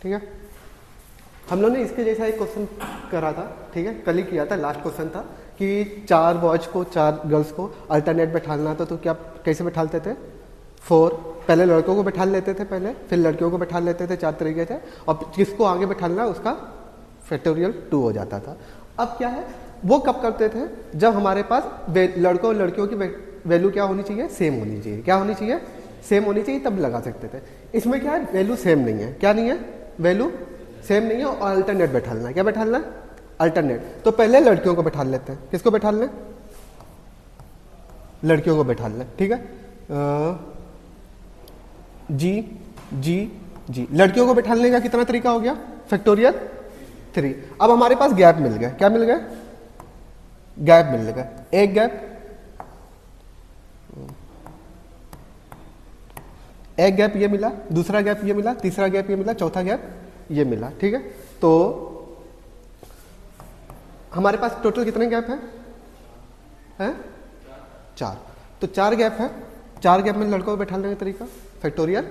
ठीक है। हम लोग ने इसके जैसा एक क्वेश्चन करा था, ठीक है, कल ही किया था, लास्ट क्वेश्चन था कि 4 बॉयज को 4 गर्ल्स को अल्टरनेट बैठाना था, तो क्या कैसे बैठाते थे? 4 पहले लड़कों को बैठा लेते थे पहले, फिर लड़कियों को बैठा लेते थे, 4 तरीके थे, और किसको आगे बैठाना उसका फैक्टोरियल 2 हो जाता था। अब क्या है, वो कब करते थे? जब हमारे पास लड़कों और लड़कियों की वैल्यू क्या होनी चाहिए? सेम होनी चाहिए। क्या होनी चाहिए? सेम होनी चाहिए, तब लगा सकते थे। इसमें क्या है, वैल्यू सेम नहीं है। क्या नहीं है? वैल्यू सेम नहीं है, और अल्टरनेट बैठाना है। क्या बैठाना है? अल्टरनेट। तो पहले लड़कियों को बैठा लेते हैं। किसको बैठा लें? लड़कियों को बैठा लें, ठीक है। जी जी जी, लड़कियों को बैठाने का कितना तरीका हो गया? फैक्टोरियल 3। अब हमारे पास गैप मिल गया। क्या मिल गया? गैप मिल गया। एक गैप, एक गैप ये मिला, दूसरा गैप ये मिला, तीसरा गैप ये मिला, चौथा गैप ये मिला, ठीक है। तो हमारे पास टोटल कितने गैप हैं? 4। तो 4 गैप है। 4 गैप में लड़कों को बैठाने का तरीका फैक्टोरियल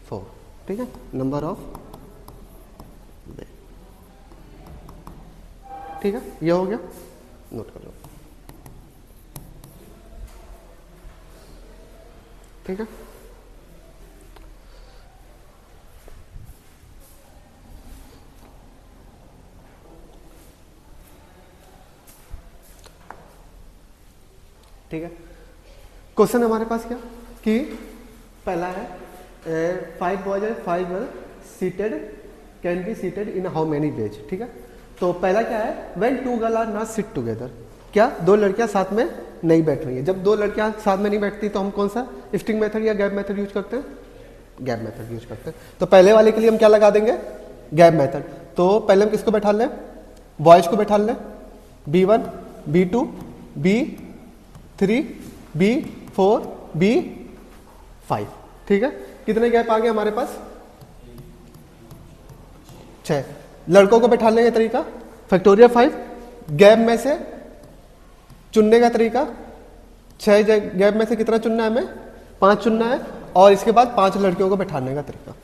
4, ठीक है। नंबर ऑफ, ठीक है, ये हो गया, नोट कर लो, ठीक है। ठीक है। क्वेश्चन हमारे पास क्या कि पहला है 5 boys and 5 girl seated can be seated in how many ways, ठीक है। तो पहला क्या है, when 2 girl are not sit together, क्या 2 लड़कियां साथ में नहीं बैठ रही है। जब 2 लड़कियां साथ में नहीं बैठती तो हम कौन सा स्ट्रिंग मेथड या गैप मेथड यूज करते हैं? गैप मेथड यूज करते हैं। तो पहले वाले के लिए हम क्या लगा देंगे? Gap method. तो पहले हम किसको बैठा लें? बॉयज को बैठा लें, B1 B2 B3 B4 B5, ठीक है। कितने गैप आ गए हमारे पास? 6। लड़कों को बैठाने का तरीका फैक्टोरियल 5, गैप में से चुनने का तरीका 6 गैप में से कितना चुनना है हमें? 5 चुनना है, और इसके बाद 5 लड़कियों को बैठाने का तरीका,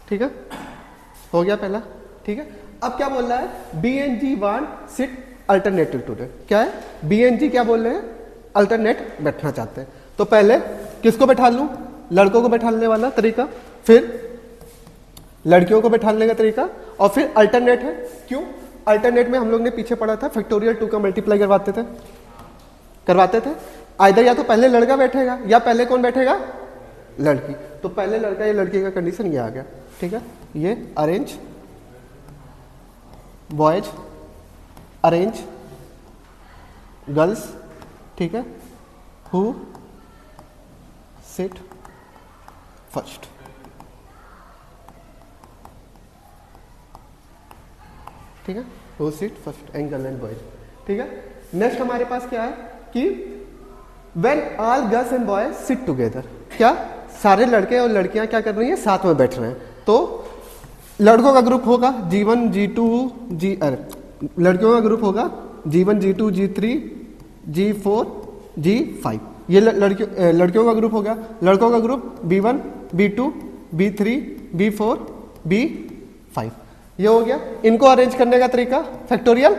ठीक है। हो गया पहला, ठीक है। अब क्या बोल रहा है? B and G want sit alternative today. क्या है? बी एंड जी क्या बोल रहे हैं? अल्टरनेट बैठना चाहते हैं। तो पहले किसको बैठा लूं? लड़कों को बैठाने वाला तरीका, फिर लड़कियों को बैठाने का तरीका, और फिर अल्टरनेट है। क्यों? अल्टरनेट में हम लोग ने पीछे पढ़ा था फैक्टोरियल 2 का मल्टीप्लाई करवाते थे। आइदर या तो पहले लड़का बैठेगा या पहले कौन बैठेगा? लड़की। तो पहले लड़का या लड़की का कंडीशन ये आ गया, ठीक है। ये अरेंज बॉयज, अरेंज गर्ल्स, ठीक है, हु सिट फर्स्ट, ठीक है, who sit first and girl and boys, ठीक है। नेक्स्ट हमारे पास क्या है कि when all girls and boys seat together, क्या सारे लड़के और लड़कियां क्या कर रही हैं? साथ में बैठ रहे हैं। तो लड़कों का ग्रुप होगा G1 G2 लड़कियों का ग्रुप होगा G1 G2 G3 G4 G5। ये लड़कियों का ग्रुप हो गया। लड़कों का group B1 B2 B3 B4 B5, ये हो गया। इनको अरेंज करने का तरीका फैक्टोरियल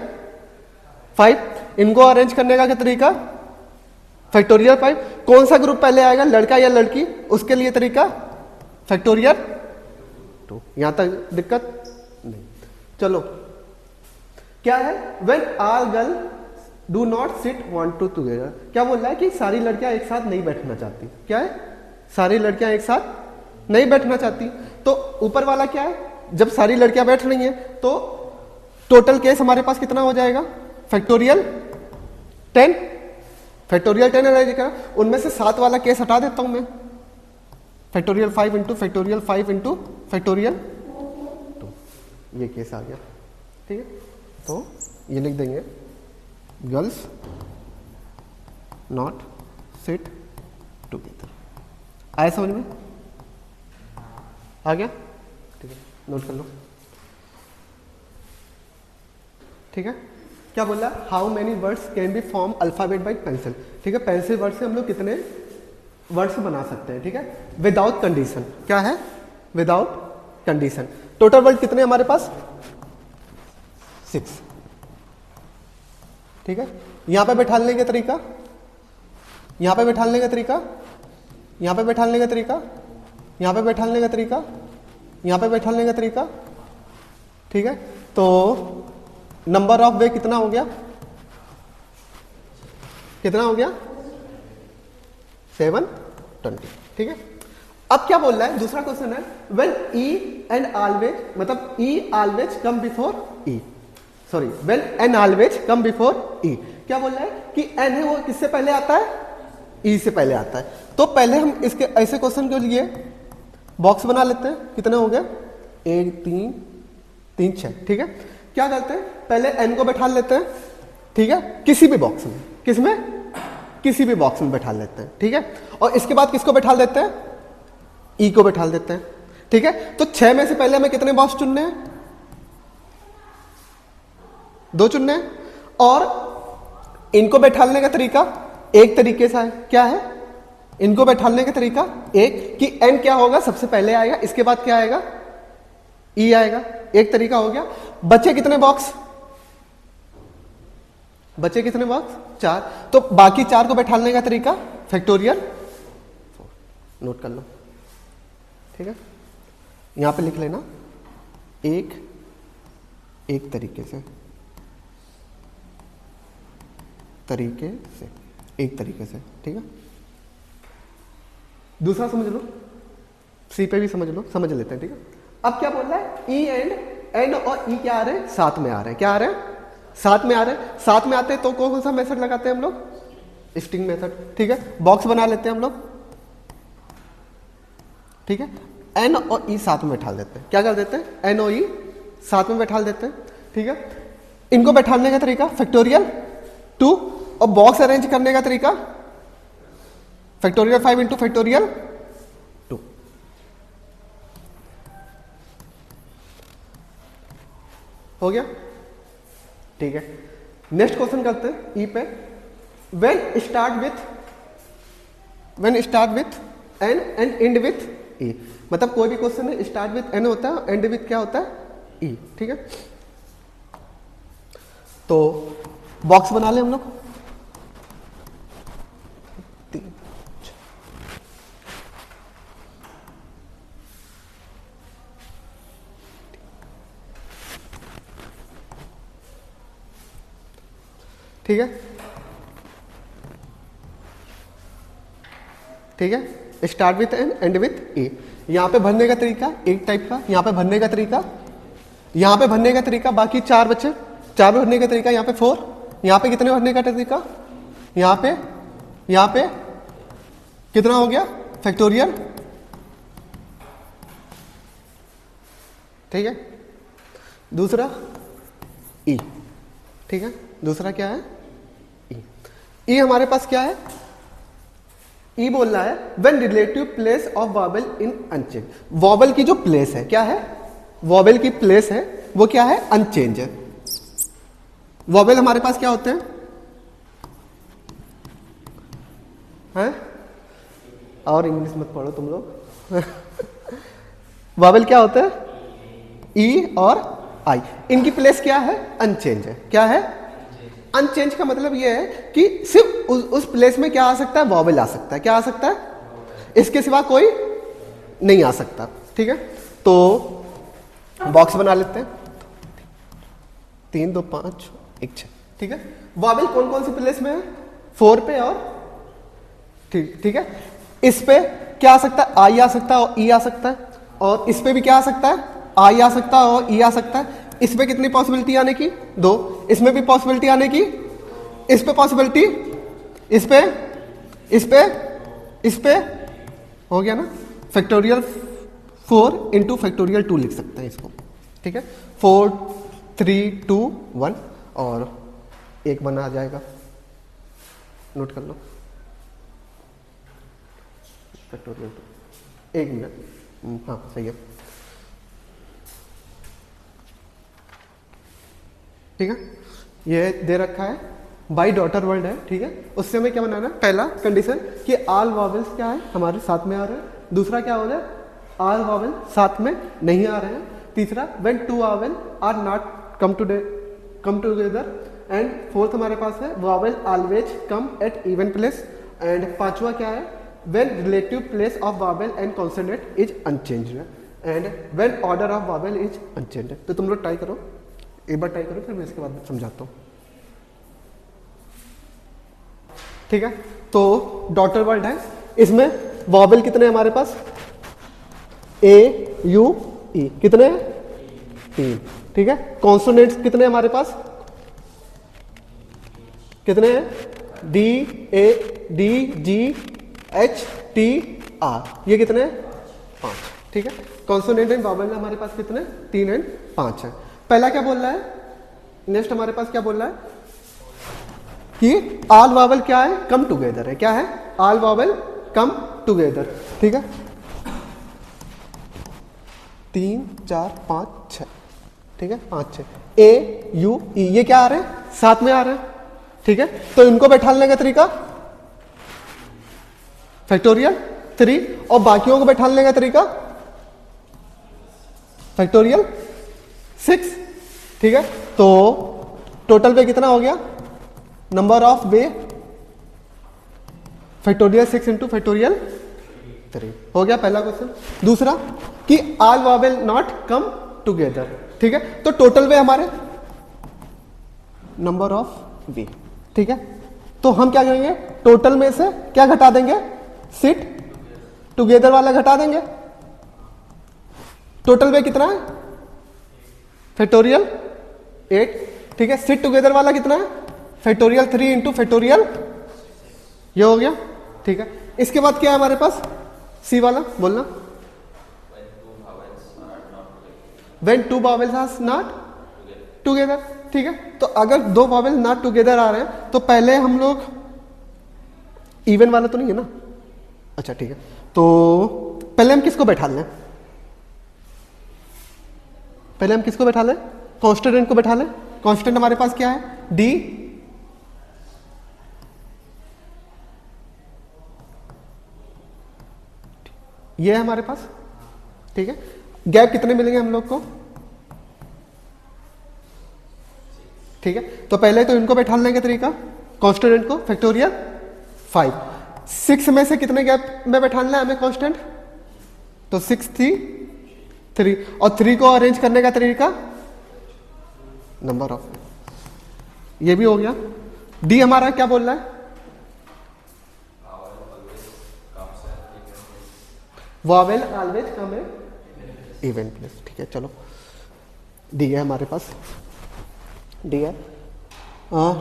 5। इनको अरेंज करने का क्या तरीका? फैक्टोरियल 5। कौन सा ग्रुप पहले आएगा, लड़का या लड़की, उसके लिए तरीका फैक्टोरियल 2। यहां तक दिक्कत नहीं। चलो, क्या है? When all girl do not sit want to together, क्या बोल रहा है कि सारी लड़कियां एक साथ नहीं बैठना चाहती। क्या है? सारी लड़कियां एक साथ नहीं बैठना चाहती। तो ऊपर वाला क्या है? जब सारी लड़कियां बैठ रही हैं तो टोटल केस हमारे पास कितना हो जाएगा? फैक्टोरियल 10। फैक्टोरियल 10 अरेंज करा, उनमें से 7 वाला केस हटा देता हूं मैं। Factorial 5 into factorial 5 into factorial 2, ये केस आ गया, ठीक है। तो ये लिख देंगे गर्ल्स नॉट सिट टुगेदर। आया समझ में? आ गया, ठीक है, नोट कर लो, ठीक है। क्या बोला? How many words can be form alphabet by pencil, ठीक है। पेंसिल वर्ड से हम लोग कितने वर्ड्स बना सकते हैं, ठीक है, विदाउट कंडीशन। क्या है? Without condition. टोटल वर्ड कितने हमारे पास? 6। ठीक है, यहां पे बैठाने का तरीका, यहां पे बैठाने का तरीका, यहां पे बैठाने का तरीका, यहां पे बैठाने का तरीका, यहां पे बैठाने का तरीका। ठीक है, तो नंबर ऑफ वे कितना हो गया? कितना हो गया? 720। ठीक है, अब क्या बोल रहा है? दूसरा क्वेश्चन है व्हेन ई एंड ऑलवेज, मतलब E always come before E, sorry when N always come before E. क्या बोल रहा है कि एन है वो किससे पहले आता है? ई से पहले आता है। तो पहले हम इसके ऐसे क्वेश्चन के लिए बॉक्स बना लेते हैं। कितने हो गए? 1 3 3 6। ठीक है, क्या करते हैं? पहले एन को बैठा लेते हैं। ठीक है, किसी भी बॉक्स में, किसमें? किसी भी बॉक्स में बैठा लेते हैं। ठीक है, और इसके बाद किसको बैठा देते हैं? ई को बैठा देते हैं। ठीक है, तो 6 में से पहले हमें कितने बॉक्स चुनने हैं? 2 चुनने हैं। और इनको बैठाने का तरीका एक तरीके से है। क्या है इनको बैठाने का तरीका? एक कि एन क्या होगा? सबसे पहले आएगा, इसके बाद क्या आएगा? ई आएगा। एक तरीका हो गया। बचे कितने बॉक्स? बचे कितने बॉक्स? 4। तो बाकी 4 को बैठाने का तरीका फैक्टोरियल 4। नोट कर लो। ठीक है, यहां पे लिख लेना एक तरीके से, एक तरीके से। ठीक है, दूसरा समझ लो, सी पे भी समझ लो, समझ लेते हैं। ठीक है, अब क्या बोल रहा है? ई एंड एन और ई क्या आ रहे हैं? साथ में आ रहे हैं। क्या आ रहे हैं? साथ में आ रहे हैं। साथ में आते हैं तो कौन सा मेथड लगाते हैं हम लोग? String method. ठीक है, बॉक्स बना लेते हैं हम लोग। ठीक है, एन और ई साथ में बैठा देते हैं। क्या कर देते हैं? एन और ई साथ में बैठा देते हैं। ठीक है, इनको बैठाने का तरीका फैक्टोरियल 2, और बॉक्स अरेंज करने का तरीका फैक्टोरियल 5 इंटू फैक्टोरियल 2। हो गया? ठीक है, नेक्स्ट क्वेश्चन करते हैं ई पे। When start with N and end with E, मतलब कोई भी क्वेश्चन है स्टार्ट विथ एन होता है, एंड विथ क्या होता है? ई। ठीक है, तो बॉक्स बना ले हम लोग। 3 ठीक है, ठीक है, start with N end with A. यहां पे भरने का तरीका एक टाइप का, यहां पे भरने का तरीका, यहां पे भरने का तरीका, बाकी 4 बचे। 4 में भरने का तरीका, यहां पे 4, यहां पे कितने भरने का तरीका? यहां पे कितना हो गया? फैक्टोरियल। ठीक है, दूसरा ई। ठीक है, दूसरा क्या है? ई। ई हमारे पास क्या है? ई बोल रहा है when relative place of vowel in unchange. Vowel की जो प्लेस है क्या है? वॉवेल की प्लेस है वो क्या है? अनचेंज है। वॉवेल हमारे पास क्या होते हैं? और इंग्लिश मत पढ़ो तुम लोग। वॉवेल क्या होते हैं? ई और आई। इनकी प्लेस क्या है? अनचेंज है। क्या है? अनचेंज का मतलब यह है कि सिर्फ उस प्लेस में क्या आ सकता है? वॉवेल आ सकता है। क्या आ सकता है? इसके सिवा कोई नहीं आ सकता। ठीक है, तो बॉक्स बना लेते हैं। 3 2 5 1 6। ठीक है, वॉवेल कौन कौन सी प्लेस में है? 4 पे और ठीक है, इस पे क्या आ सकता है? आई आ सकता है और ई आ सकता है, और इस पे भी क्या आ सकता है? आई आ सकता है और ई आ सकता है। इस पे कितनी पॉसिबिलिटी आने की? 2। इसमें भी पॉसिबिलिटी आने की, इस पे पॉसिबिलिटी, इस पे हो गया ना? फैक्टोरियल 4 इंटू फैक्टोरियल 2 लिख सकते हैं इसको। ठीक है, 4 3 2 1 और 1 बना आ जाएगा। नोट कर लो, फैक्टोरियल 2। 1 मिनट, हाँ सही है। ठीक है, ये दे रखा है बाई डॉटर वर्ड है। ठीक है, उससे हमें क्या बनाना है? पहला कंडीशन कि ऑल वॉवेल्स क्या है? हमारे साथ में आ रहे हैं। दूसरा क्या हो रहा है? ऑल वॉवेल साथ में नहीं आ रहे हैं। तीसरा when two vowel are not come together, and fourth हमारे पास है vowel always come at even place, and पांचवा क्या है when relative place of vowel and consonant is unchanged, and when order of vowel is unchanged. तो तुम लोग try करो, एक बार ट्राई करो, फिर मैं इसके बाद समझाता हूँ, ठीक है। तो डॉटर वर्ड है, इसमें वॉवेल कितने हमारे पास, ए यू ई, कितने हैं 3, ठीक है। कॉन्सोनेंट्स कितने हमारे पास, कितने हैं, D A D G H T R, ये कितने हैं 5, ठीक है। कॉन्सोनेंट एंड वॉवेल हमारे पास कितने, 3 एंड 5 है। पहला क्या बोल रहा है, नेक्स्ट हमारे पास क्या बोल रहा है कि ऑल वॉवेल क्या है, कम टुगेदर है, क्या है, ऑल वॉवेल कम टुगेदर, ठीक है। 3 4 5 6, ठीक है, 5 6, ए यू ई, ये क्या आ रहे हैं, साथ में आ रहे हैं, ठीक है। तो इनको बैठाने का तरीका फैक्टोरियल 3, और बाकियों को बैठाने का तरीका फैक्टोरियल 6, ठीक है। तो टोटल पे कितना हो गया, number of way factorial 6 into factorial 3 हो गया पहला क्वेश्चन। दूसरा कि all vowel not come together, ठीक है। तो टोटल वे हमारे नंबर ऑफ वे, ठीक है। तो हम क्या करेंगे, टोटल में से क्या घटा देंगे, सिट टुगेदर वाला घटा देंगे। टोटल वे कितना है फैक्टोरियल 8, ठीक है। सिट टुगेदर वाला कितना है फैक्टोरियल 3 इंटू फैक्टोरियल, ये हो गया, ठीक है। इसके बाद क्या है हमारे पास, सी वाला बोलना, when two vowels are not together, ठीक है। तो अगर 2 वॉवेल नॉट टुगेदर आ रहे हैं तो पहले हम लोग, इवन वाला तो नहीं है ना, अच्छा ठीक है। तो पहले हम किसको बैठा लें, पहले हम किसको बैठा लें, कॉन्स्टेंट को बैठा लें। कॉन्स्टेंट हमारे पास क्या है, डी, ये है हमारे पास, ठीक है। गैप कितने मिलेंगे हम लोग को, ठीक है। तो पहले तो इनको बैठाने का तरीका, कॉन्स्टेंट को फैक्टोरियल 5, 6 में से कितने गैप में बैठाना है हमें कांस्टेंट, तो 6 थी 3, और 3 को अरेंज करने का तरीका नंबर ऑफ, ये भी हो गया। डी हमारा क्या बोल रहा है, वॉवेल ऑलवेज कम है इवन प्लेस, ठीक है। चलो डी है हमारे पास, डी है।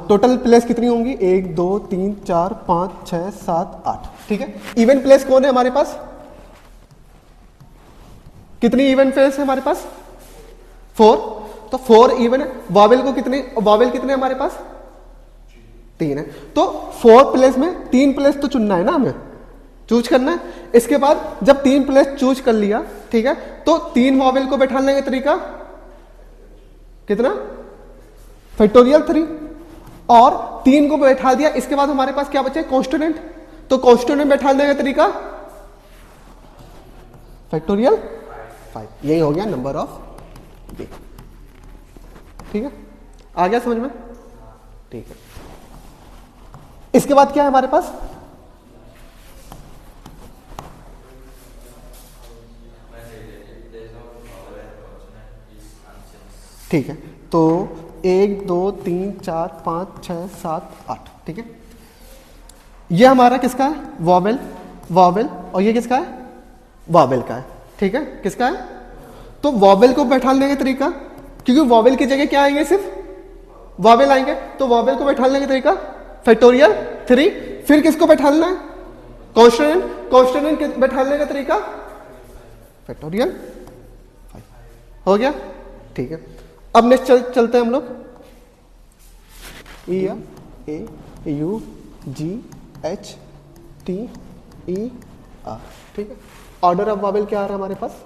टोटल प्लेस कितनी होंगी, 1 2 3 4 5 6 7 8, ठीक है। इवन प्लेस कौन है हमारे पास, कितनी इवन प्लेस है हमारे पास, 4, तो 4 इवन है। वॉवेल को कितने, वॉवेल कितने हमारे पास 3 है। तो 4 प्लेस में 3 प्लेस तो चुनना है ना, हमें चूज करना है। इसके बाद जब 3 प्लेस चूज कर लिया, ठीक है, तो 3 वॉवेल को बैठाने का तरीका कितना, फैक्टोरियल 3, और 3 को बैठा दिया। इसके बाद हमारे पास क्या बचे, कॉन्स्टेंट, तो कॉन्स्टेंट बैठाने का तरीका फैक्टोरियल 5, यही हो गया नंबर ऑफ बी, ठीक है। आ गया समझ में, ठीक है। इसके बाद क्या है हमारे पास, ठीक है। तो 1 2 3 4 5 6 7 8, ठीक है। ये हमारा किसका है, वॉवेल, वॉवेल, और ये किसका है, वॉवेल का है, ठीक है। किसका है, तो वॉवेल को बैठाने का तरीका, क्योंकि वॉवेल की जगह क्या आएंगे, सिर्फ वॉवेल आएंगे, तो वॉवेल को बैठाने का तरीका फैक्टोरियल 3। फिर किसको बैठाना है, कॉन्स्टेंट, कॉन्स्टेंट बैठाने का तरीका फैक्टोरियल 5, हो गया, ठीक है। अब नेक्स्ट चलते हैं हम लोग, E A U G H T E R, ठीक है। ऑर्डर ऑफ वॉवेल क्या आ रहा है हमारे पास,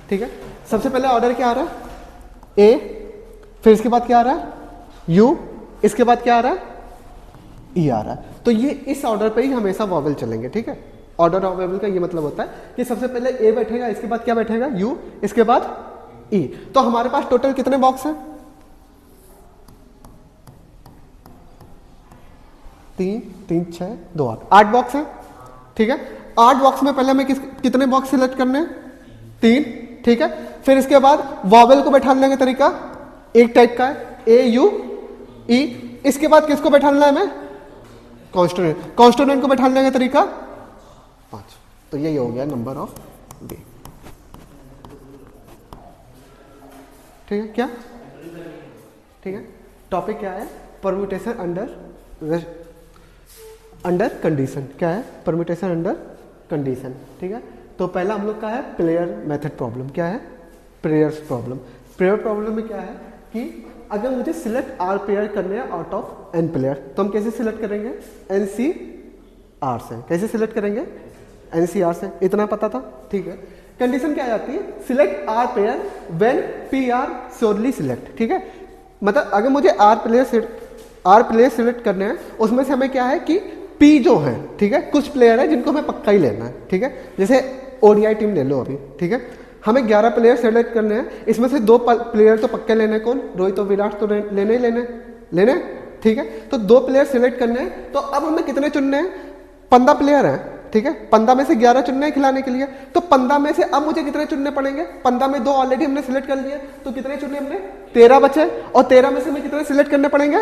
ठीक है। सबसे पहले ऑर्डर क्या आ रहा है, ए, फिर इसके बाद क्या आ रहा है, यू, इसके बाद क्या आ रहा है, ई आ रहा है। तो ये इस ऑर्डर पे ही हमेशा वॉवेल चलेंगे, ठीक है। ऑर्डर ऑफ वेरिएबल का ये मतलब होता है कि सबसे पहले ए बैठेगा, इसके बाद क्या बैठेगा यू, इसके बाद ई। तो हमारे पास टोटल कितने बॉक्स हैं? 3 3 6 2 8 बॉक्स हैं, ठीक है। 8 बॉक्स में पहले हमें कितने बॉक्स सिलेक्ट करने हैं? 3, ठीक है। फिर इसके बाद वॉवेल को बैठाने का तरीका एक टाइप का है, ए यू ई। इसके बाद किसको बैठाना है हमें? कॉन्स्टोनेंट। कॉन्स्टोनेंट को बैठाने का तरीका 5। तो यही हो गया नंबर ऑफ बी, ठीक है। क्या ठीक है, टॉपिक क्या है? Permutation under condition. क्या है? परम्यूटेशन अंडर कंडीशन, ठीक है। तो पहला हम लोग का है प्लेयर मेथड प्रॉब्लम। क्या है? Players problem. प्लेयर प्रॉब्लम में क्या है कि अगर मुझे सिलेक्ट आर प्लेयर करने हैं आउट ऑफ एन प्लेयर, तो हम कैसे सिलेक्ट करेंगे? NCR से। कैसे सिलेक्ट करेंगे? NCR से। इतना पता था, ठीक है। कंडीशन क्या आ जाती है? Select R player when PR surely select, ठीक है। मतलब अगर मुझे आर प्लेयर सिलेक्ट करने हैं, उसमें से हमें क्या है कि P जो है, ठीक है, कुछ प्लेयर है जिनको हमें पक्का ही लेना है, ठीक है। जैसे ODI टीम ले लो अभी, ठीक है। हमें 11 प्लेयर सेलेक्ट करने हैं, इसमें से 2 प्लेयर तो पक्के लेने। कौन? रोहित और विराट तो लेने ही लेने, ठीक है। तो 2 प्लेयर सिलेक्ट करने हैं। तो अब हमें कितने चुनने हैं? 15 प्लेयर हैं, ठीक है। 15 में से 11 चुनने हैं खिलाने के लिए। तो 15 में से अब मुझे कितने चुनने पड़ेंगे? 15 में 2 ऑलरेडी हमने सिलेक्ट कर लिए, तो कितने चुने हमने? 13 बचे। और 13 में से हमें कितने सिलेक्ट करने पड़ेंगे?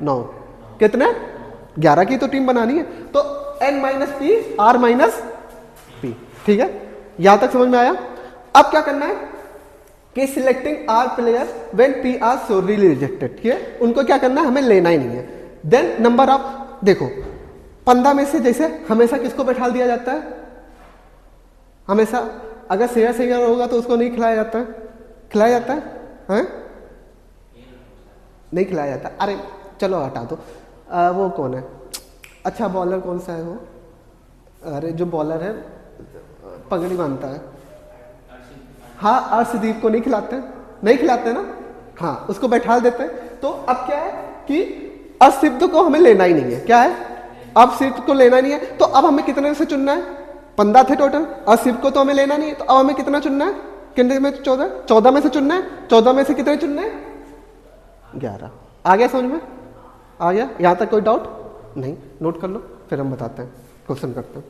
9। कितने? 11 की तो टीम बनानी है, तो N - P R - P, ठीक है। यहां तक समझ में आया? अब क्या करना है कि selecting R player when PR surely rejected, ठीक है। उनको क्या करना है? हमें लेना ही नहीं है। देन नंबर ऑफ, देखो 15 में से जैसे हमेशा किसको बैठा दिया जाता है? हमेशा अगर शेयर होगा तो उसको नहीं खिलाया जाता है? खिलाया जाता है? नहीं खिलाया जाता। अरे चलो हटा दो। वो कौन है? अच्छा बॉलर कौन सा है वो? अरे जो बॉलर है पगड़ी बांधता है, हाँ, अर्शदीप को नहीं खिलाते? नहीं खिलाते ना? हाँ, उसको बैठा देते हैं। तो अब क्या है कि अर्शदीप को हमें लेना ही नहीं है। क्या है? अब सिर्फ को लेना नहीं है। तो अब हमें कितने से चुनना है? 15 थे टोटल। अर्शदीप को तो हमें लेना नहीं है, तो अब हमें कितना चुनना है? कितने में? 14 में से चुनना है। 14 में से कितने चुनना है? 11। आ गया समझ में? आ गया? यहां तक कोई डाउट नहीं? नोट कर लो, फिर हम बताते हैं, क्वेश्चन करते हैं,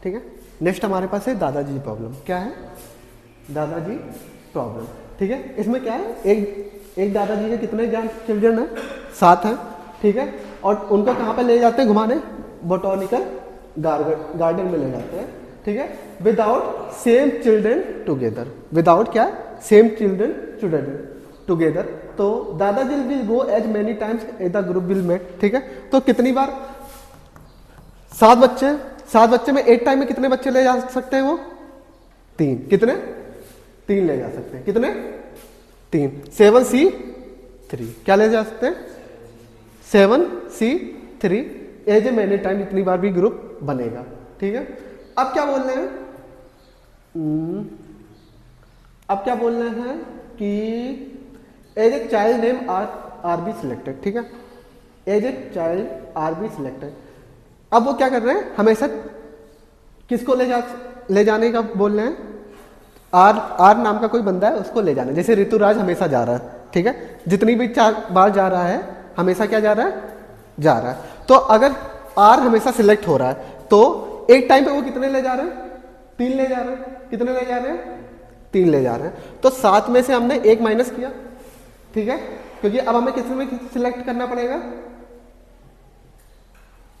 ठीक है। नेक्स्ट हमारे पास है दादाजी प्रॉब्लम। क्या है? दादाजी प्रॉब्लम, ठीक है। इसमें क्या है? एक दादाजी के कितने चिल्ड्रन है? 7 हैं, ठीक है। और उनको कहाँ पे ले जाते हैं घुमाने? बोटॉनिकल गार्डन में ले जाते हैं, ठीक है। Without same children together. Without क्या? Same children together. तो दादाजी will go as many times as the group will met, ठीक है। तो कितनी बार? 7 बच्चे। 7 बच्चे में एक टाइम में कितने बच्चे ले जा सकते हैं वो? 3। कितने? 3 ले जा सकते हैं। कितने? 3। 7C3। क्या ले जा सकते हैं? 7C3 as a many time, इतनी बार भी ग्रुप बनेगा, ठीक है। अब क्या बोल रहे हैं? अब क्या बोल रहे हैं कि as a child name are be selected, ठीक है। As a child are be selected. अब वो क्या कर रहे हैं? हमेशा किसको ले जाने का बोल रहे हैं? आर नाम का कोई बंदा है, उसको ले जाना। जैसे ऋतुराज हमेशा जा रहा है, ठीक है। जितनी भी 4 बार जा रहा है, हमेशा क्या जा रहा है? जा रहा है। तो अगर आर हमेशा सिलेक्ट हो रहा है, तो एक टाइम पे वो कितने ले जा रहे हैं? 3 ले जा रहे हैं। कितने ले जा रहे हैं? 3 ले जा रहे हैं। तो 7 में से हमने 1 माइनस किया, ठीक है, क्योंकि अब हमें किसमें सिलेक्ट करना पड़ेगा?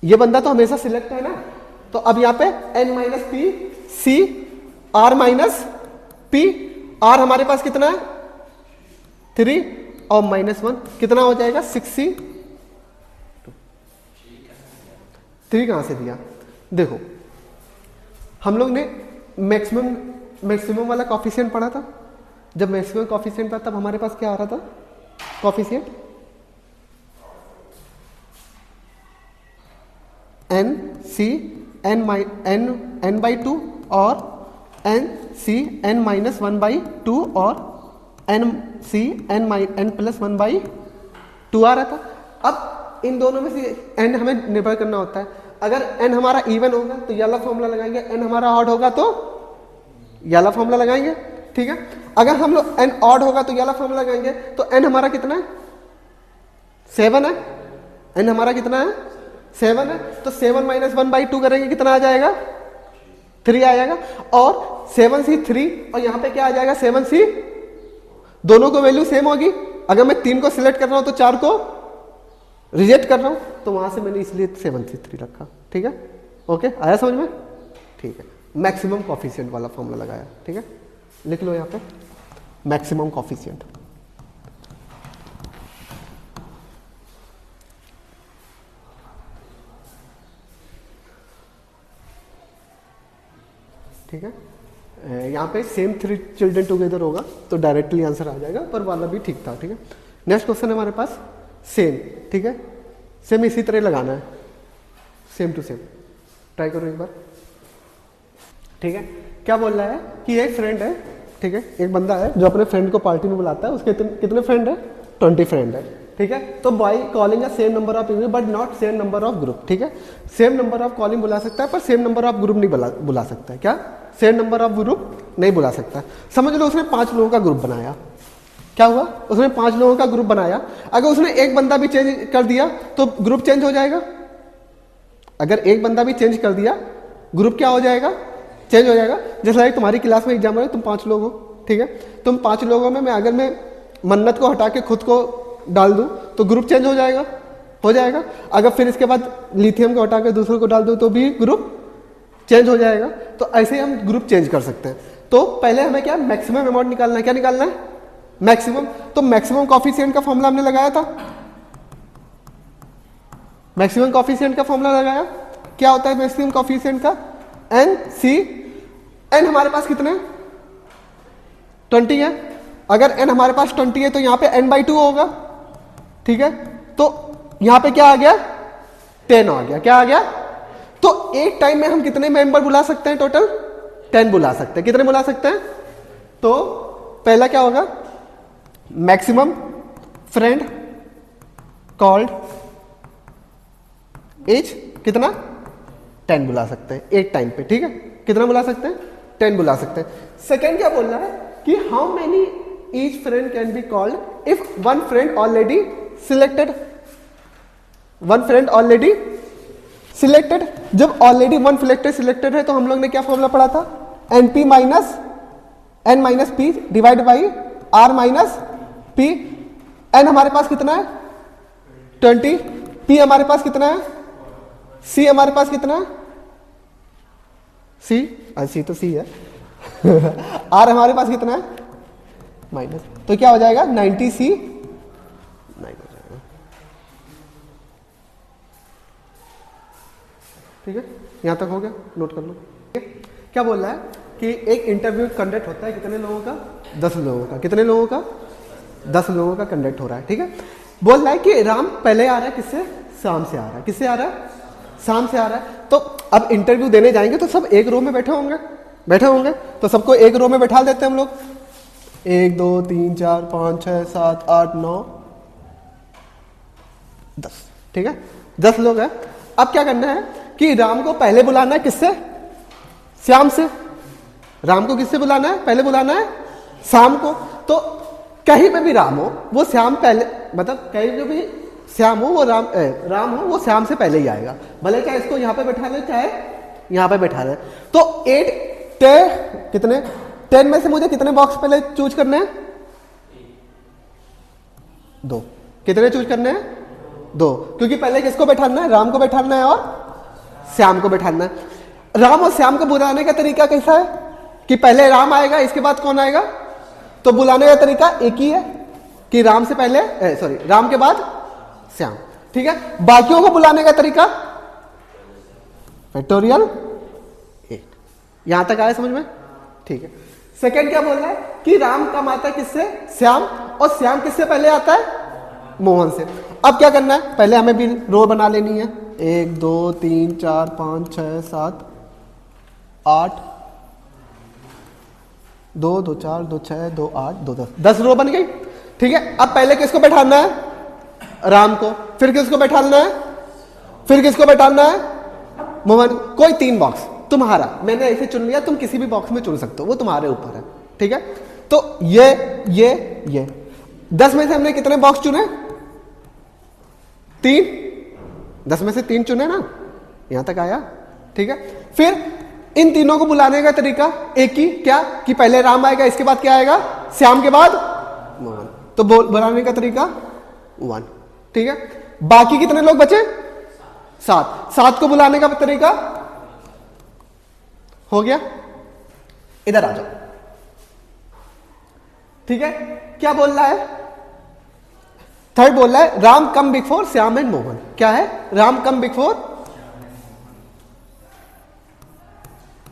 ये बंदा तो हमेशा सिलेक्ट है ना। तो अब यहां पे N - P C R - P। R हमारे पास कितना है? 3 और -1 कितना हो जाएगा? 6C। 3 कहां से दिया? देखो हम लोग ने मैक्सिमम वाला कॉफिशिएंट पढ़ा था। जब मैक्सिमम कॉफिशिएंट था तब हमारे पास क्या आ रहा था? कॉफिशिएंट N/2 और N/(-1/2) और N+(n+1/2) आ रहा था। अब इन दोनों में से एन हमें निर्भर करना होता है। अगर एन हमारा इवन होगा तो ये वाला फॉर्मूला लगाएंगे, एन हमारा ऑड होगा तो ये वाला फॉर्मूला लगाएंगे, ठीक है। अगर हम लोग एन ऑड होगा तो ये वाला फॉर्मूला लगाएंगे, तो एन हमारा कितना है 7 है, एन हमारा कितना है 7 है, तो 7 माइनस 1/2 करेंगे कितना आ जाएगा 3 आ जाएगा। और 7c 3 और यहाँ पे क्या आ जाएगा 7c, दोनों को वैल्यू सेम होगी। अगर मैं 3 को सिलेक्ट कर रहा हूं तो 4 को रिजेक्ट कर रहा हूं, तो वहां से मैंने इसलिए 7c3 रखा, ठीक है। ओके, आया समझ में, ठीक है। मैक्सिमम कॉफिशिएंट वाला फॉर्मूला लगाया, ठीक है। लिख लो यहाँ पे मैक्सिमम कॉफिशिएंट, ठीक है। यहाँ पे सेम 3 चिल्ड्रन टुगेदर होगा तो डायरेक्टली आंसर आ जाएगा, पर वाला भी ठीक था, ठीक है। नेक्स्ट क्वेश्चन है हमारे पास सेम, ठीक है। सेम इसी तरह लगाना है, सेम टू सेम, ट्राई करो एक बार, ठीक है। क्या बोल रहा है कि एक फ्रेंड है, ठीक है, एक बंदा है जो अपने फ्रेंड को पार्टी में बुलाता है, उसके कितने फ्रेंड है 20 फ्रेंड है, ठीक है। तो boy calling a same number of email but not same number of group, ठीक है। सेम नंबर ऑफ कॉलिंग बुला सकता है पर सेम नंबर ऑफ ग्रुप नहीं बुला सकता है, क्या सेम नंबर ऑफ ग्रुप नहीं बुला सकता। समझ लो उसने 5 लोगों का ग्रुप बनाया, क्या हुआ उसने 5 लोगों का ग्रुप बनाया, अगर उसने एक बंदा भी चेंज कर दिया तो ग्रुप चेंज हो जाएगा। अगर एक बंदा भी चेंज कर दिया ग्रुप क्या हो जाएगा चेंज हो जाएगा। जैसे लाइक तुम्हारी क्लास में एग्जाम हो तुम 5 लोग हो, ठीक है। तुम 5 लोगों में अगर मैं मन्नत को हटा के खुद को डाल दूं तो ग्रुप चेंज हो जाएगा, हो जाएगा। अगर फिर इसके बाद लिथियम को हटा के दूसरों को डाल दूं तो भी ग्रुप चेंज हो जाएगा। तो ऐसे ही हम ग्रुप चेंज कर सकते हैं। तो पहले हमें क्या मैक्सिमम अमाउंट निकालना है, क्या निकालना है मैक्सिमम। तो मैक्सिमम कॉफिशिएंट का फॉर्मूला हमने लगाया था, मैक्सिमम कॉफिशिएंट का फॉर्मूला लगाया। क्या होता है मैक्सिमम कॉफिशिएंट का एन सी, एन हमारे पास कितने 20 है। अगर एन हमारे पास 20 है तो यहां पे n/2 होगा, ठीक है। तो यहां पे क्या आ गया 10 आ गया, क्या आ गया। तो एक टाइम में हम कितने मेंबर बुला सकते हैं टोटल 10 बुला सकते हैं। कितने बुला सकते हैं, तो पहला क्या होगा मैक्सिमम फ्रेंड कॉल्ड एज कितना 10 बुला सकते हैं एक टाइम पे, ठीक है। कितना बुला सकते हैं 10 बुला सकते हैं। सेकेंड क्या बोल रहा है कि how many each friend can be called if one friend already selected, one friend already selected. जब ऑलरेडी वन सिलेक्टेड है तो हम लोग ने क्या फॉर्मूला पढ़ा था np minus n minus P divide by r minus P. n हमारे पास कितना है 20, p हमारे पास कितना है, c हमारे पास कितना है c तो c है r हमारे पास कितना है माइनस, तो क्या हो जाएगा 90c 9 हो जाएगा, ठीक है। यहां तक हो गया, नोट कर लो। क्या बोल रहा है कि एक इंटरव्यू कंडक्ट होता है कितने लोगों का 10 लोगों का, कितने लोगों का 10 लोगों का कंडक्ट हो रहा है, ठीक है। बोल रहा है कि राम पहले आ रहा है किससे, शाम से आ रहा है, किससे आ रहा है शाम से आ रहा है। तो अब इंटरव्यू देने जाएंगे तो सब एक रो में बैठे होंगे, तो सबको एक रो में बैठा देते हैं हम लोग, 1 2 3 4 5 6 7 8 9 10, ठीक है 10 लोग हैं। अब क्या करना है कि राम को पहले बुलाना है किससे, श्याम से। राम को किससे बुलाना है, पहले बुलाना है शाम को। तो कहीं पे भी राम हो वो श्याम पहले, मतलब कहीं पे भी श्याम हो वो राम हो वो श्याम से पहले ही आएगा, भले चाहे इसको यहाँ पे बैठा ले चाहे यहाँ पे बैठा ले। तो 8 कितने 10 में से मुझे कितने बॉक्स पहले चूज करने हैं 2, कितने चूज करने हैं 2, क्योंकि पहले किसको बैठाना है राम को बैठाना है और श्याम को बैठाना है। राम और श्याम को बुलाने का तरीका कैसा है कि पहले राम आएगा इसके बाद कौन आएगा, तो बुलाने का तरीका एक ही है कि राम से पहले राम के बाद श्याम, ठीक है। बाकियों को बुलाने का तरीका फैक्टोरियल 8। यहां तक आया समझ में, ठीक है। सेकंड क्या बोल रहा है कि राम कम आता है किससे श्याम, और श्याम किससे पहले आता है मोहन से। अब क्या करना है, पहले हमें भी रो बना लेनी है, 1 2 3 4 5 6 7 8 2 2 4 2 6 2 8 2 10 10 रो बन गई, ठीक है। अब पहले किसको बैठाना है राम को। फिर किसको बैठालना है, फिर किसको बैठालना है, मोहन। कोई 3 बॉक्स तुम्हारा, मैंने ऐसे चुन लिया, तुम किसी भी बॉक्स में चुन सकते हो, वो तुम्हारे ऊपर है, ठीक है। तो ये 10 में से हमने कितने बॉक्स चुने, 3, 10 में से 3 चुने ना, यहां तक आया, ठीक है। फिर इन तीनों को बुलाने का तरीका एक ही, क्या कि पहले राम आएगा, इसके बाद क्या आएगा, श्याम के बाद मोहन। तो बुलाने का तरीका 1, ठीक है। बाकी कितने लोग बचे, 7 को बुलाने का तरीका हो गया। इधर आ जाओ, ठीक है। क्या बोल रहा है, थर्ड बोल रहा है Ram come before Shyam and Mohan. क्या है, राम कम बिफोर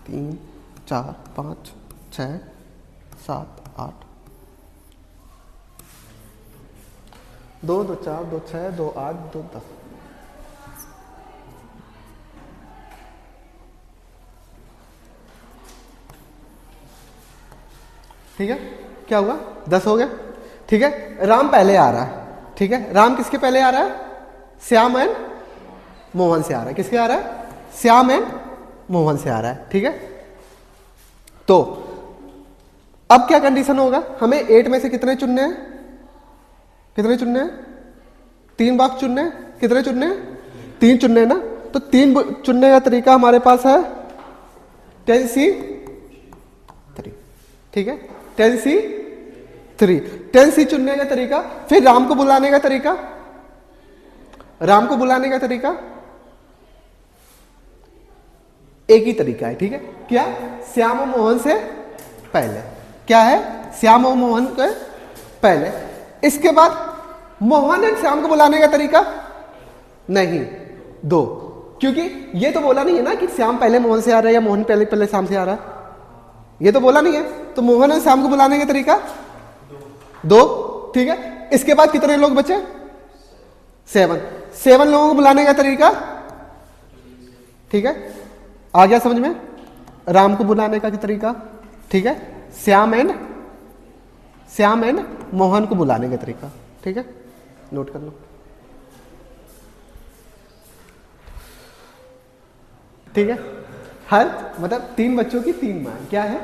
3 4 5 6 7 8 2 2 4 2 6 2 8 2 10। ठीक है, क्या हुआ, 10 हो गया, ठीक है। राम पहले आ रहा है, ठीक है। राम किसके पहले आ रहा है, श्याम एंड मोहन से आ रहा है। किसके आ रहा है, श्याम एंड मोहन से आ रहा है, ठीक है। तो अब क्या कंडीशन होगा, हमें 8 में से कितने चुनने हैं, कितने चुनने हैं, 3 बॉक्स चुनने हैं, कितने चुनने हैं, 3 चुनने हैं ना। तो 3 चुनने का तरीका हमारे पास है 10C3, ठीक है। 10C3, 10C चुनने का तरीका। फिर राम को बुलाने का तरीका, राम को बुलाने का तरीका एक ही तरीका है, ठीक है। क्या, श्याम और मोहन से पहले, क्या है, श्याम और मोहन के पहले। इसके बाद मोहन एंड श्याम को बुलाने का तरीका नहीं, 2, क्योंकि ये तो बोला नहीं है ना कि श्याम पहले मोहन से आ रहा है या मोहन पहले श्याम से आ रहा है, ये तो बोला नहीं है। तो मोहन एंड श्याम को बुलाने का तरीका 2, ठीक है। इसके बाद कितने लोग बचे, 7 लोगों को बुलाने का तरीका, ठीक है। आ गया समझ में, राम को बुलाने का तरीका, ठीक है। श्याम एंड मोहन को बुलाने का तरीका, ठीक है, नोट कर लो। ठीक है, हर मतलब 3 बच्चों की 3 माँ, क्या है,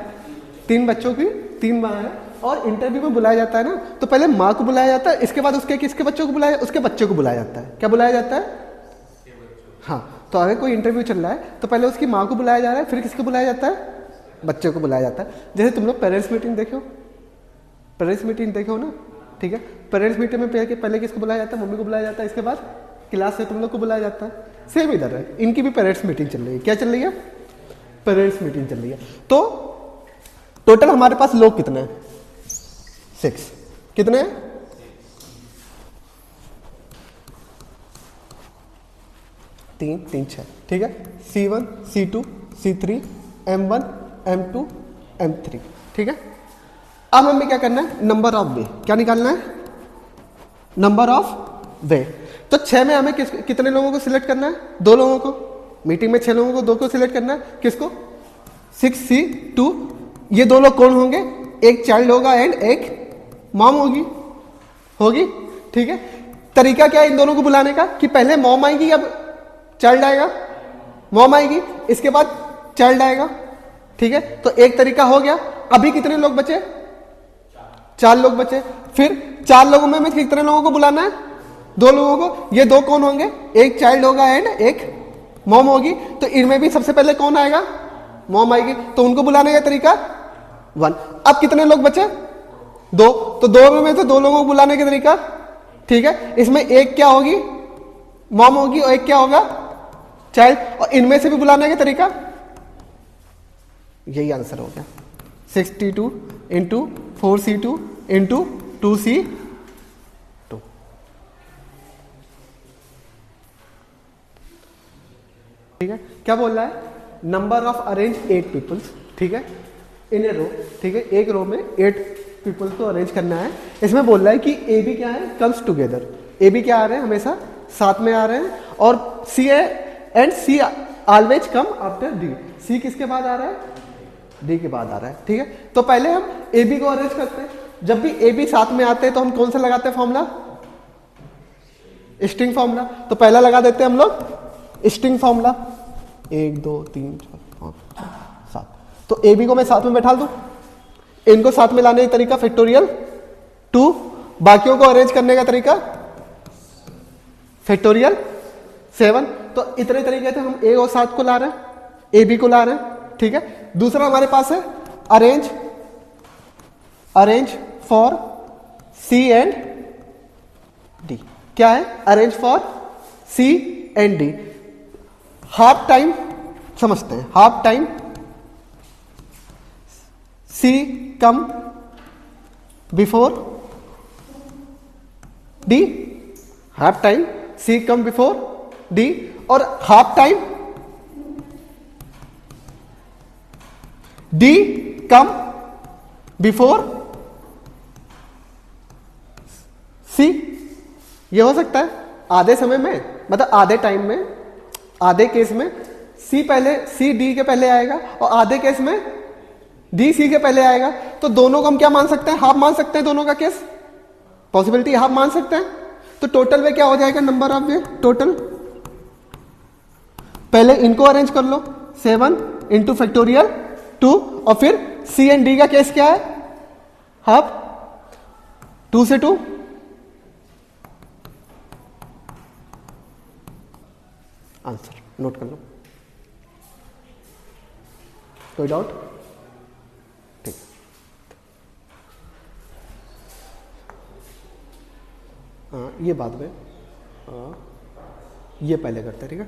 3 बच्चों की 3 माँ है। और इंटरव्यू में बुलाया जाता है ना, तो पहले माँ को बुलाया जाता है, इसके बाद उसके किसके बच्चों को बुलाया, उसके बच्चे को बुलाया जाता है। क्या बुलाया जाता है, हाँ। तो अगर कोई इंटरव्यू चल रहा है तो पहले उसकी माँ को बुलाया जा रहा है, फिर किसको बुलाया जाता है, बच्चे को बुलाया जाता है। जैसे तुम लोग पेरेंट्स मीटिंग देखो, पेरेंट्स मीटिंग देखो ना, ठीक है। पेरेंट्स मीटिंग में पहले किसको बुलाया जाता है, मम्मी को बुलाया जाता है, इसके बाद क्लास से तुम लोग को बुलाया जाता है। सेम इधर है, इनकी भी पेरेंट्स मीटिंग चल रही है। क्या चल रही है, पेरेंट्स मीटिंग चल रही है। तो टोटल हमारे पास लोग कितने हैं, 6, कितने हैं, 3 3 6, ठीक है। C1 C2 C3 M1 M2 M3, ठीक है। अब हमें क्या करना है, नंबर ऑफ वे, क्या निकालना है, नंबर ऑफ वे। तो 6 में हमें कितने लोगों को सिलेक्ट करना है, 2 लोगों को। मीटिंग में 6 लोगों को 2 को सिलेक्ट करना है, किसको, 6C2। ये 2 लोग कौन होंगे, एक चाइल्ड होगा एंड एक मॉम होगी, ठीक है। तरीका क्या है इन दोनों को बुलाने का, कि पहले मॉम आएगी, अब चाइल्ड आएगा, मॉम आएगी, इसके बाद चाइल्ड आएगा, ठीक है। तो एक तरीका हो गया। अभी कितने लोग बचे, 4 लोग बचे। फिर 4 लोगों में कितने लोगों को बुलाना है, 2 लोगों को। ये 2 कौन होंगे, एक चाइल्ड होगा एंड एक मॉम होगी। तो इनमें भी सबसे पहले कौन आएगा, मॉम आएगी। तो उनको बुलाने का तरीका 1। अब कितने लोग बचे, 2। तो 2 में से 2 लोगों को बुलाने का तरीका, ठीक है। इसमें एक क्या होगी, मॉम होगी, और एक क्या होगा, चाइल्ड। और इनमें से भी बुलाने का तरीका, यही आंसर हो गया, 62 इंटू 4C2 इंटू 2C2। ठीक है, क्या बोल रहा है, नंबर ऑफ अरेंज 8 पीपल्स, ठीक है, इन ए रो, ठीक है। एक रो में 8 पीपल्स को अरेंज करना है। इसमें बोल रहा है कि ए बी क्या है, कम्स टुगेदर। ए बी क्या आ रहे हैं, हमेशा साथ में आ रहे हैं। और C and C always come after D. C किसके बाद आ रहा है, डी के बाद आ रहा है, ठीक है। तो पहले हम ए बी को अरेंज करते हैं। जब भी ए बी साथ में आते हैं तो हम कौन सा लगाते हैं फॉर्मूला, स्ट्रिंग फॉर्मूला, तो पहला लगा देते हैं हम लोग स्ट्रिंग फॉर्मूला 1 2 3 4 5 6 7। तो ए बी को मैं साथ में बैठा दूं, इनको साथ में लाने का तरीका फैक्टोरियल 2, बाकियों को अरेंज करने का तरीका फैक्टोरियल 7। तो इतने तरीके से हम ए और 7 को ला रहे हैं, ए बी को ला रहे हैं, ठीक है। दूसरा हमारे पास है arrange for C and D. क्या है? Arrange for C and D. Half time समझते हैं, half time C come before D, half time C come before D, और half time D come before C. ये हो सकता है आधे समय में, मतलब आधे टाइम में, आधे केस में सी पहले, सी डी के पहले आएगा और आधे केस में डी सी के पहले आएगा। तो दोनों को हम क्या मान सकते हैं? हाफ मान सकते हैं, दोनों का केस पॉसिबिलिटी हाफ मान सकते हैं। तो टोटल में क्या हो जाएगा? नंबर ऑफ वे टोटल, पहले इनको अरेंज कर लो 7 इंटू फैक्टोरियल 2, और फिर सी एंड डी का केस क्या है? हाफ 2 से 2। आंसर नोट कर लो, कोई डाउट? ठीक, ये बाद में, ये पहले करते हैं, ठीक है,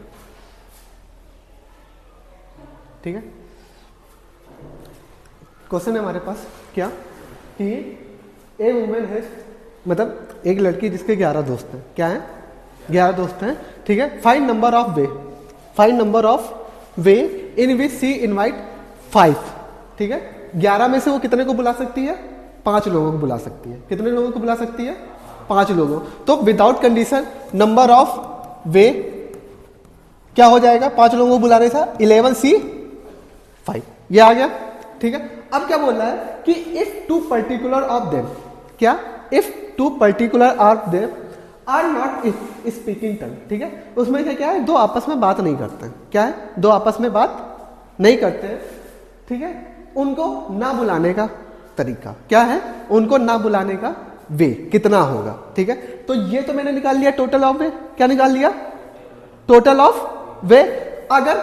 ठीक है। क्वेश्चन है हमारे पास क्या कि ए वुमेन है, मतलब एक लड़की जिसके 11 दोस्त हैं। क्या है? 11 दोस्त हैं, ठीक है। Find number of way, find number of way in which C invite 5, ठीक है। 11 में से वो कितने को बुला सकती है? 5 लोगों को बुला सकती है। कितने लोगों को बुला सकती है? 5 लोगों। तो विदाउट कंडीशन नंबर ऑफ वे क्या हो जाएगा? 5 लोगों को बुलाने से 11C5, ये आ गया, ठीक है। अब क्या बोल रहा है कि if two particular of them, क्या? If two particular of them are not speaking tongue, ठीक है। उसमें क्या है? दो आपस में बात नहीं करते हैं। क्या है? दो आपस में बात नहीं करते हैं, ठीक है। उनको ना बुलाने का तरीका क्या है? उनको ना बुलाने का वे कितना होगा, ठीक है। तो ये तो मैंने निकाल लिया टोटल ऑफ वे। क्या निकाल लिया? टोटल ऑफ वे। अगर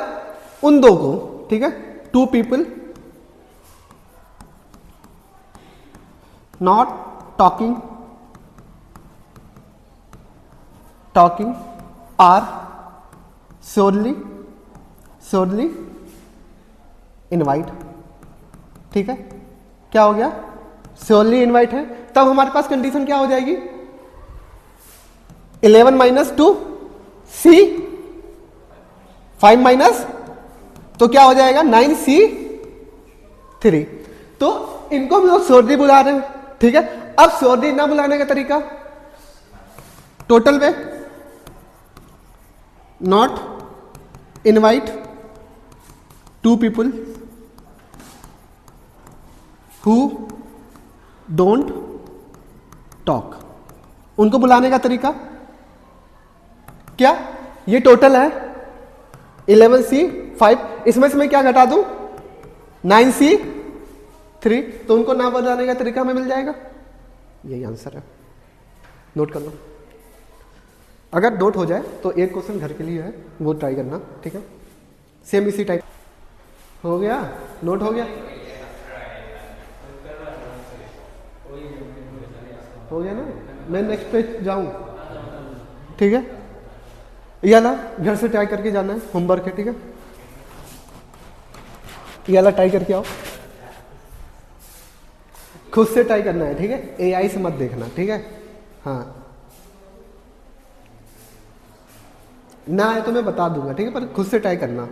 उन दो को, ठीक है, 2 people not talking are surely invite, ठीक है। क्या हो गया? surely invite है। तब हमारे पास कंडीशन क्या हो जाएगी? 11 - 2 C 5 माइनस, तो क्या हो जाएगा? 9C3। तो इनको हम लोग श्योरली बुला रहे हैं, ठीक है। अब श्योरली ना बुलाने का तरीका टोटल में not invite 2 people who don't talk. उनको बुलाने का तरीका क्या? ये टोटल है 11C5, इसमें से मैं क्या घटा दूं? 9C3। तो उनको ना बुलाने का तरीका हमें मिल जाएगा। यही आंसर है, नोट कर लो। अगर नोट हो जाए तो एक क्वेश्चन घर के लिए है, वो ट्राई करना, ठीक है। सेम इसी टाइप हो गया, नोट हो गया, हो गया ना। मैं नेक्स्ट पेज जाऊं, ठीक है। ये वाला घर से ट्राई करके जाना है, होमवर्क है, ठीक है। ये वाला ट्राई करके आओ, खुद से ट्राई करना है, ठीक है। AI से मत देखना, ठीक है। हाँ, ना है तो मैं बता दूंगा, ठीक है, पर खुद से ट्राई करना।